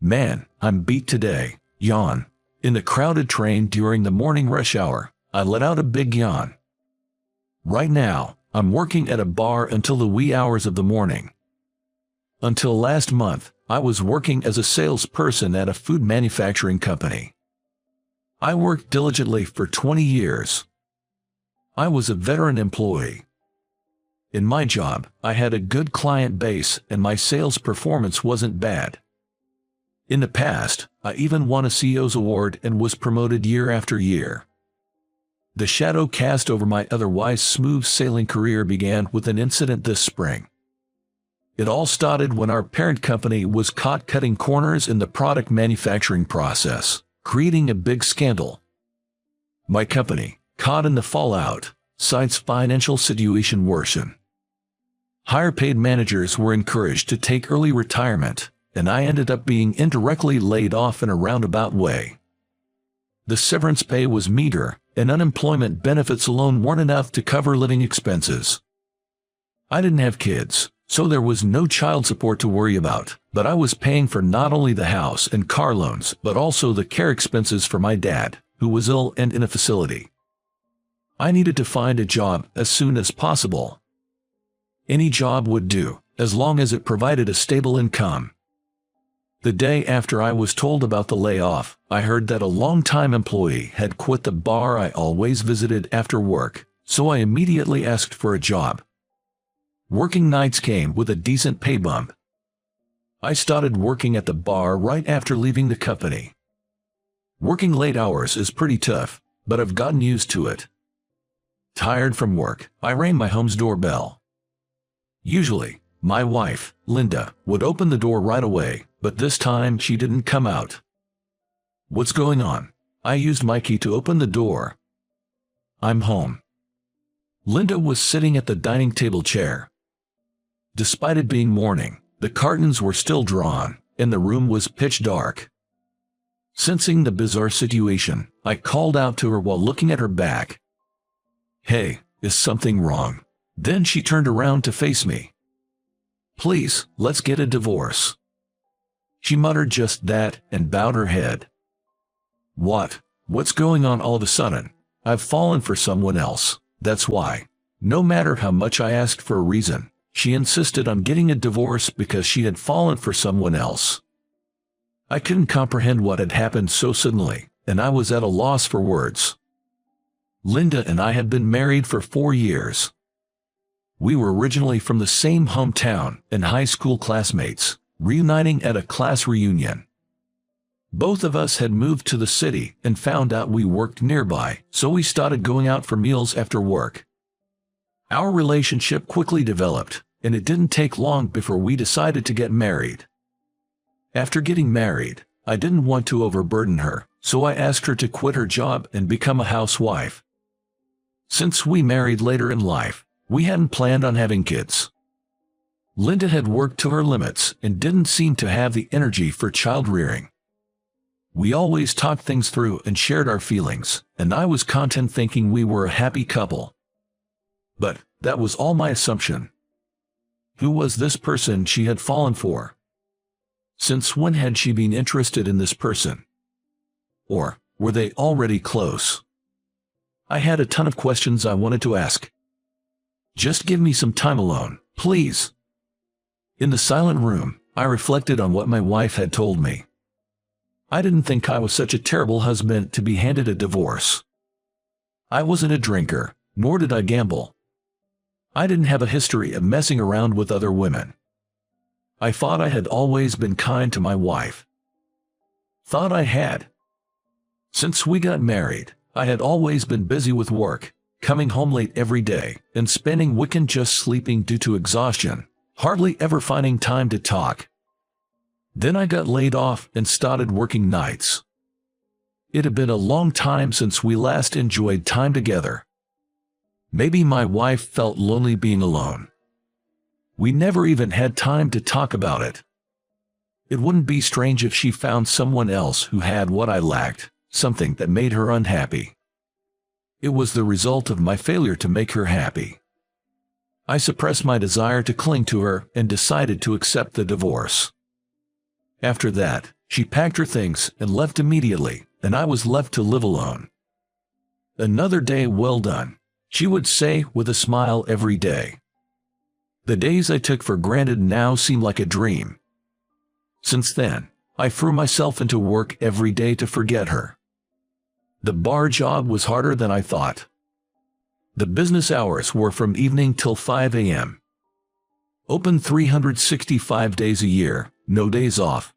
Man, I'm beat today. Yawn. In the crowded train during the morning rush hour, I let out a big yawn. Right now, I'm working at a bar until the wee hours of the morning. Until last month, I was working as a salesperson at a food manufacturing company. I worked diligently for 20 years. I was a veteran employee. In my job, I had a good client base and my sales performance wasn't bad. In the past, I even won a CEO's award and was promoted year after year. The shadow cast over my otherwise smooth sailing career began with an incident this spring. It all started when our parent company was caught cutting corners in the product manufacturing process, creating a big scandal. My company, caught in the fallout, cites financial situation worsened. Higher-paid managers were encouraged to take early retirement, and I ended up being indirectly laid off in a roundabout way. The severance pay was meager, and unemployment benefits alone weren't enough to cover living expenses. I didn't have kids, so there was no child support to worry about, but I was paying for not only the house and car loans but also the care expenses for my dad, who was ill and in a facility. I needed to find a job as soon as possible. Any job would do, as long as it provided a stable income. The day after I was told about the layoff, I heard that a longtime employee had quit the bar I always visited after work, so I immediately asked for a job. Working nights came with a decent pay bump. I started working at the bar right after leaving the company. Working late hours is pretty tough, but I've gotten used to it. Tired from work, I rang my home's doorbell. Usually, my wife, Linda, would open the door right away, but this time she didn't come out. What's going on? I used my key to open the door. I'm home. Linda was sitting at the dining table chair. Despite it being morning, the curtains were still drawn, and the room was pitch dark. Sensing the bizarre situation, I called out to her while looking at her back. "Hey, is something wrong?" Then she turned around to face me. "Please, let's get a divorce." She muttered just that and bowed her head. What's going on all of a sudden? I've fallen for someone else, that's why. No matter how much I asked for a reason, she insisted on getting a divorce because she had fallen for someone else. I couldn't comprehend what had happened so suddenly, and I was at a loss for words. Linda and I had been married for 4 years. We were originally from the same hometown and high school classmates, reuniting at a class reunion. Both of us had moved to the city and found out we worked nearby, so we started going out for meals after work. Our relationship quickly developed, and it didn't take long before we decided to get married. After getting married, I didn't want to overburden her, so I asked her to quit her job and become a housewife. Since we married later in life, we hadn't planned on having kids. Linda had worked to her limits and didn't seem to have the energy for child-rearing. We always talked things through and shared our feelings, and I was content thinking we were a happy couple. But that was all my assumption. Who was this person she had fallen for? Since when had she been interested in this person? Or were they already close? I had a ton of questions I wanted to ask. Just give me some time alone, please. In the silent room, I reflected on what my wife had told me. I didn't think I was such a terrible husband to be handed a divorce. I wasn't a drinker, nor did I gamble. I didn't have a history of messing around with other women. I thought I had always been kind to my wife. Thought I had. Since we got married, I had always been busy with work, coming home late every day, and spending weekend just sleeping due to exhaustion, hardly ever finding time to talk. Then I got laid off and started working nights. It had been a long time since we last enjoyed time together. Maybe my wife felt lonely being alone. We never even had time to talk about it. It wouldn't be strange if she found someone else who had what I lacked, something that made her unhappy. It was the result of my failure to make her happy. I suppressed my desire to cling to her and decided to accept the divorce. After that, She packed her things and left immediately, and I was left to live alone. "Another day well done," she would say with a smile every day. The days I took for granted now seem like a dream. Since then, I threw myself into work every day to forget her. The bar job was harder than I thought. The business hours were from evening till 5 a.m. Open 365 days a year, no days off.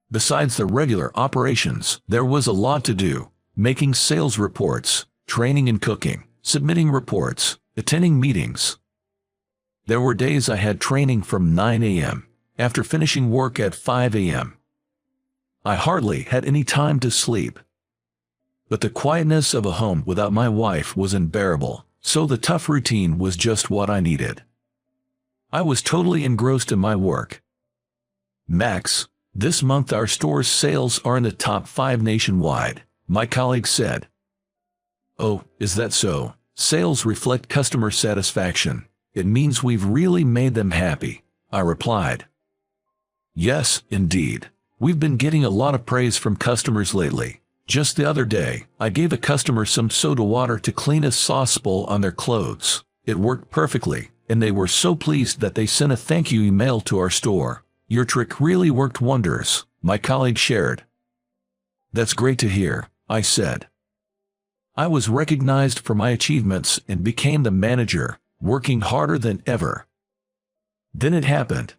Besides the regular operations, there was a lot to do: making sales reports, training and cooking, submitting reports, attending meetings. There were days I had training from 9 a.m. after finishing work at 5 a.m. I hardly had any time to sleep. But the quietness of a home without my wife was unbearable, so the tough routine was just what I needed. I was totally engrossed in my work. "Max, this month our store's sales are in the top 5 nationwide," my colleague said. "Oh, is that so? Sales reflect customer satisfaction. It means we've really made them happy," I replied. "Yes, indeed. We've been getting a lot of praise from customers lately. Just the other day, I gave a customer some soda water to clean a sauce bowl on their clothes. It worked perfectly, and they were so pleased that they sent a thank you email to our store. Your trick really worked wonders," my colleague shared. "That's great to hear," I said. I was recognized for my achievements and became the manager, working harder than ever. Then it happened.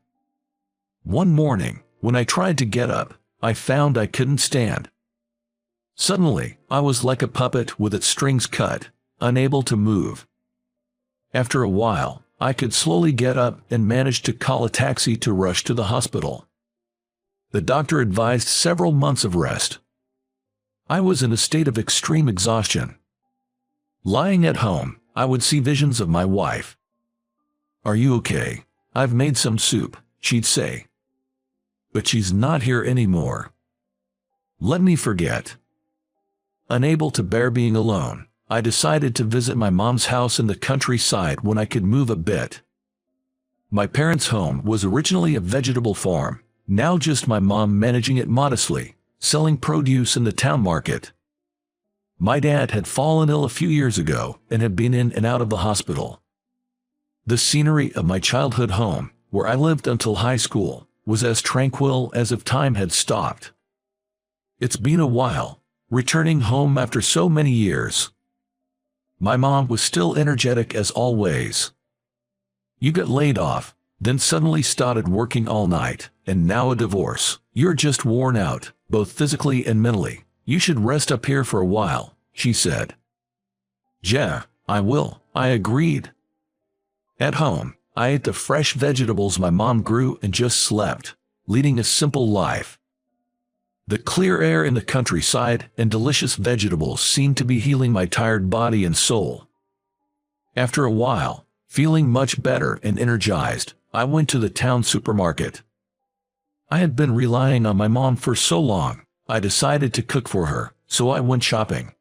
One morning, when I tried to get up, I found I couldn't stand. Suddenly, I was like a puppet with its strings cut, unable to move. After a while, I could slowly get up and managed to call a taxi to rush to the hospital. The doctor advised several months of rest. I was in a state of extreme exhaustion. Lying at home, I would see visions of my wife. "Are you okay? I've made some soup," she'd say. But she's not here anymore. Let me forget. Unable to bear being alone, I decided to visit my mom's house in the countryside when I could move a bit. My parents' home was originally a vegetable farm, now just my mom managing it modestly, selling produce in the town market. My dad had fallen ill a few years ago and had been in and out of the hospital. The scenery of my childhood home, where I lived until high school, was as tranquil as if time had stopped. It's been a while, returning home after so many years. My mom was still energetic as always. "You got laid off, then suddenly started working all night, and now a divorce. You're just worn out, both physically and mentally. You should rest up here for a while," she said. "Yeah, I will," I agreed. At home, I ate the fresh vegetables my mom grew and just slept, leading a simple life. The clear air in the countryside and delicious vegetables seemed to be healing my tired body and soul. After a while, feeling much better and energized, I went to the town supermarket. I had been relying on my mom for so long, I decided to cook for her, so I went shopping.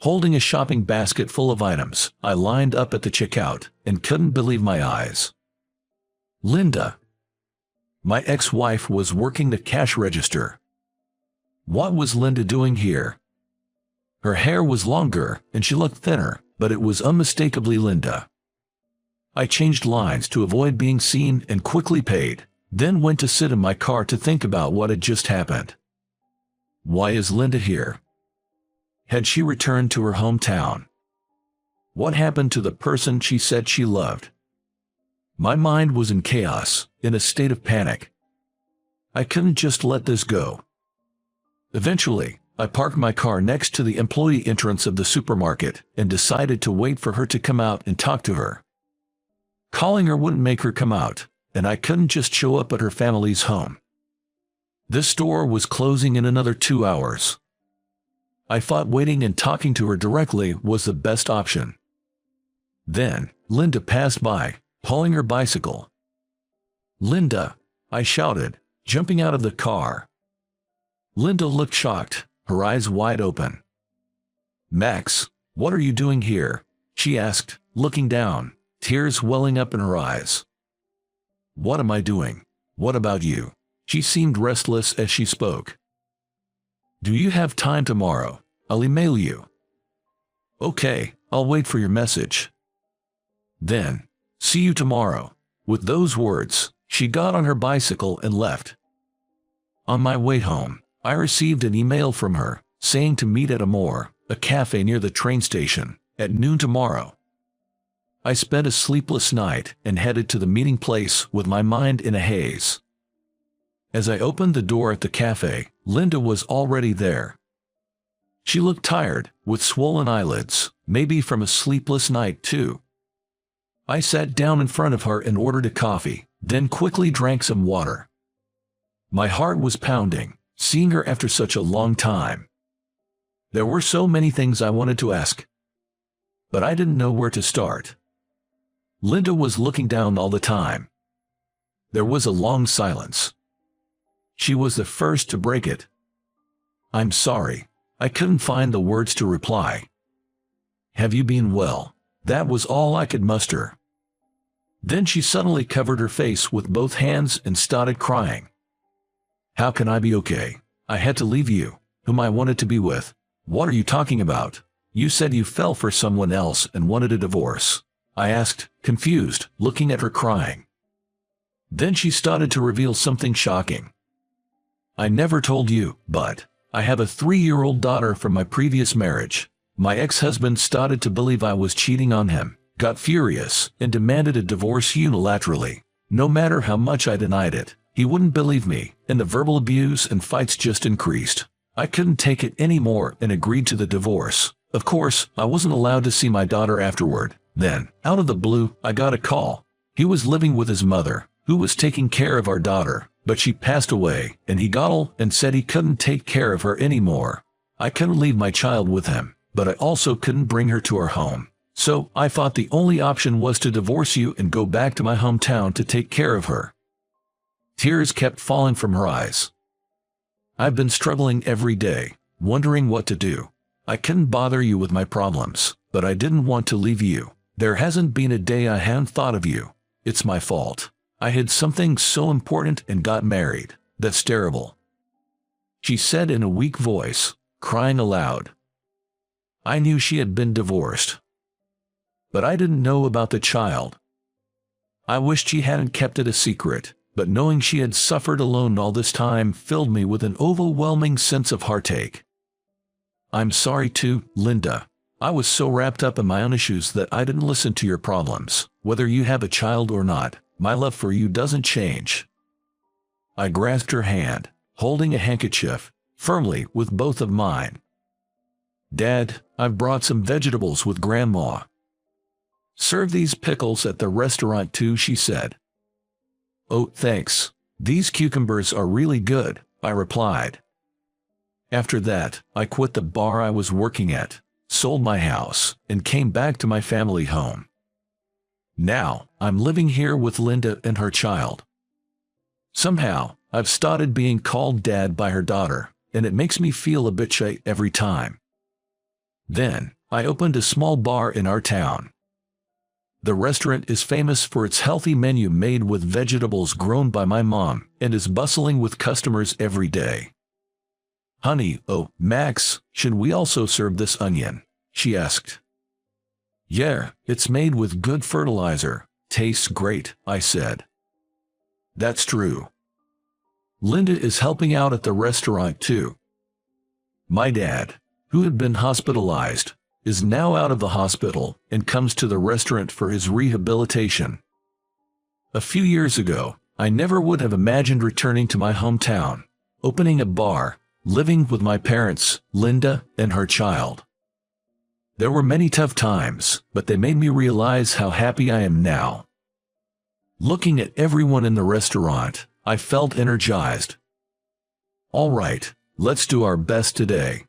Holding a shopping basket full of items, I lined up at the checkout and couldn't believe my eyes. Linda, my ex-wife, was working the cash register. What was Linda doing here? Her hair was longer and she looked thinner, but it was unmistakably Linda. I changed lines to avoid being seen and quickly paid, then went to sit in my car to think about what had just happened. Why is Linda here? Had she returned to her hometown? What happened to the person she said she loved? My mind was in chaos, in a state of panic. I couldn't just let this go. Eventually, I parked my car next to the employee entrance of the supermarket and decided to wait for her to come out and talk to her. Calling her wouldn't make her come out, and I couldn't just show up at her family's home. This store was closing in another 2 hours. I thought waiting and talking to her directly was the best option. Then, Linda passed by, pulling her bicycle. "Linda!" I shouted, jumping out of the car. Linda looked shocked, her eyes wide open. "Max, what are you doing here?" she asked, looking down, tears welling up in her eyes. "What am I doing? What about you?" She seemed restless as she spoke. "Do you have time tomorrow? I'll email you." "Okay, I'll wait for your message." Then, "See you tomorrow." With those words, she got on her bicycle and left. On my way home, I received an email from her, saying to meet at a cafe near the train station, at noon tomorrow. I spent a sleepless night and headed to the meeting place with my mind in a haze. As I opened the door at the cafe, Linda was already there. She looked tired, with swollen eyelids, maybe from a sleepless night too. I sat down in front of her and ordered a coffee, then quickly drank some water. My heart was pounding, seeing her after such a long time. There were so many things I wanted to ask, but I didn't know where to start. Linda was looking down all the time. There was a long silence. She was the first to break it. "I'm sorry. I couldn't find the words to reply. Have you been well?" That was all I could muster. Then she suddenly covered her face with both hands and started crying. "How can I be okay? I had to leave you, whom I wanted to be with." "What are you talking about? You said you fell for someone else and wanted a divorce," I asked, confused, looking at her crying. Then she started to reveal something shocking. "I never told you, but I have a 3-year-old daughter from my previous marriage. My ex-husband started to believe I was cheating on him, got furious, and demanded a divorce unilaterally. No matter how much I denied it, he wouldn't believe me, and the verbal abuse and fights just increased. I couldn't take it anymore and agreed to the divorce. Of course, I wasn't allowed to see my daughter afterward. Then, out of the blue, I got a call. He was living with his mother, who was taking care of our daughter, but she passed away, and he got ill and said he couldn't take care of her anymore. I couldn't leave my child with him, but I also couldn't bring her to our home. So I thought the only option was to divorce you and go back to my hometown to take care of her." Tears kept falling from her eyes. "I've been struggling every day, wondering what to do. I couldn't bother you with my problems, but I didn't want to leave you. There hasn't been a day I haven't thought of you. It's my fault. I hid something so important and got married. That's terrible," she said in a weak voice, crying aloud. I knew she had been divorced, but I didn't know about the child. I wished she hadn't kept it a secret, but knowing she had suffered alone all this time filled me with an overwhelming sense of heartache. "I'm sorry too, Linda. I was so wrapped up in my own issues that I didn't listen to your problems. Whether you have a child or not, my love for you doesn't change." I grasped her hand, holding a handkerchief, firmly with both of mine. "Dad, I've brought some vegetables with Grandma. Serve these pickles at the restaurant too," she said. "Oh, thanks. These cucumbers are really good," I replied. After that, I quit the bar I was working at, sold my house, and came back to my family home. Now, I'm living here with Linda and her child. Somehow, I've started being called Dad by her daughter, and it makes me feel a bit shy every time. Then, I opened a small bar in our town. The restaurant is famous for its healthy menu made with vegetables grown by my mom and is bustling with customers every day. "Honey, oh, Max, should we also serve this onion?" she asked. "Yeah, it's made with good fertilizer. Tastes great," I said. That's true. Linda is helping out at the restaurant too. My dad, who had been hospitalized, is now out of the hospital and comes to the restaurant for his rehabilitation. A few years ago, I never would have imagined returning to my hometown, opening a bar, living with my parents, Linda, and her child. There were many tough times, but they made me realize how happy I am now. Looking at everyone in the restaurant, I felt energized. All right, let's do our best today.